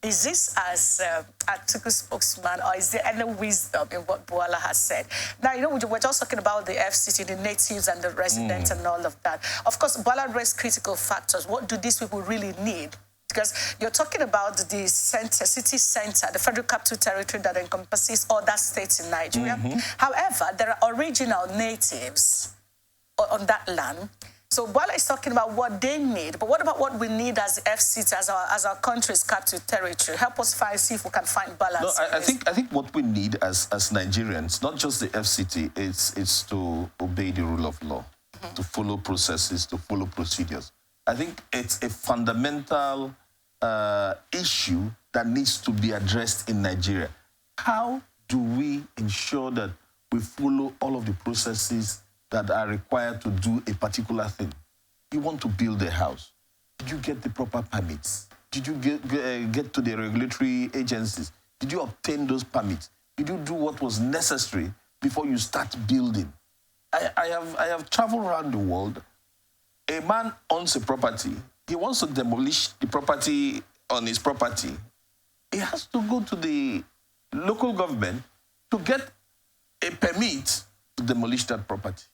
Is this as Atiku spokesman, or is there any wisdom in what Bwala has said? Now, we're just talking about the FCT, the natives and the residents and all of that. Of course, Bwala raised critical factors. What do these people really need? Because you're talking about the center, city center, the Federal Capital Territory that encompasses other states in Nigeria. However, there are original natives on that land. So Bwala is talking about what they need, but what about what we need as the FCT, as our country's capital territory? Help us see if we can find balance. No, I think what we need as Nigerians, not just the FCT, is to obey the rule of law, to follow processes, to follow procedures. I think it's a fundamental issue that needs to be addressed in Nigeria. How do we ensure that we follow all of the processes that are required to do a particular thing? You want to build a house. Did you get the proper permits? Did you get to the regulatory agencies? Did you obtain those permits? Did you do what was necessary before you start building? I have traveled around the world. A man owns a property. He wants to demolish the property on his property. He has to go to the local government to get a permit to demolish that property.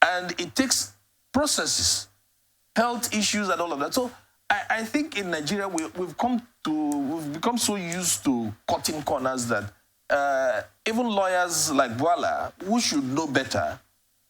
And it takes processes, health issues and all of that. So I think in Nigeria, we've become so used to cutting corners that even lawyers like Bwala, who should know better,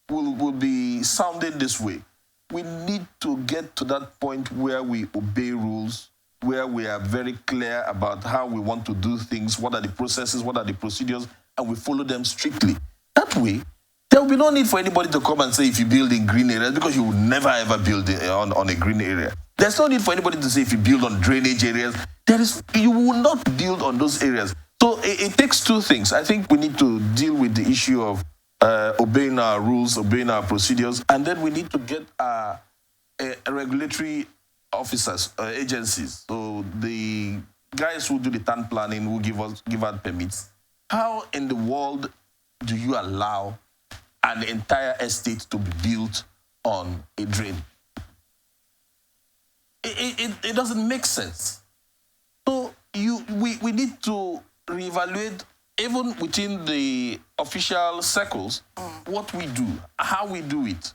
will be sounding this way. We need to get to that point where we obey rules, where we are very clear about how we want to do things, what are the processes, what are the procedures, and we follow them strictly. That way, there will be no need for anybody to come and say if you build in green areas, because you will never ever build on a green area. There's no need for anybody to say if you build on drainage areas. You will not build on those areas. So it takes two things. I think we need to deal with the issue of obeying our rules, obeying our procedures, and then we need to get regulatory officers, agencies. So the guys who do the town planning, who give out permits. How in the world do you allow an entire estate to be built on a drain? It doesn't make sense. So we need to reevaluate, even within the official circles, what we do, how we do it.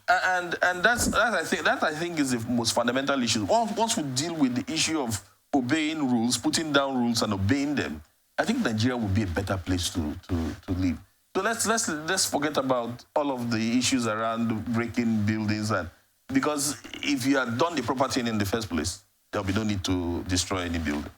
And that I think is the most fundamental issue. Once we deal with the issue of obeying rules, putting down rules and obeying them, I think Nigeria will be a better place to live. So let's forget about all of the issues around breaking buildings, because if you had done the proper thing in the first place, there'll be no need to destroy any building.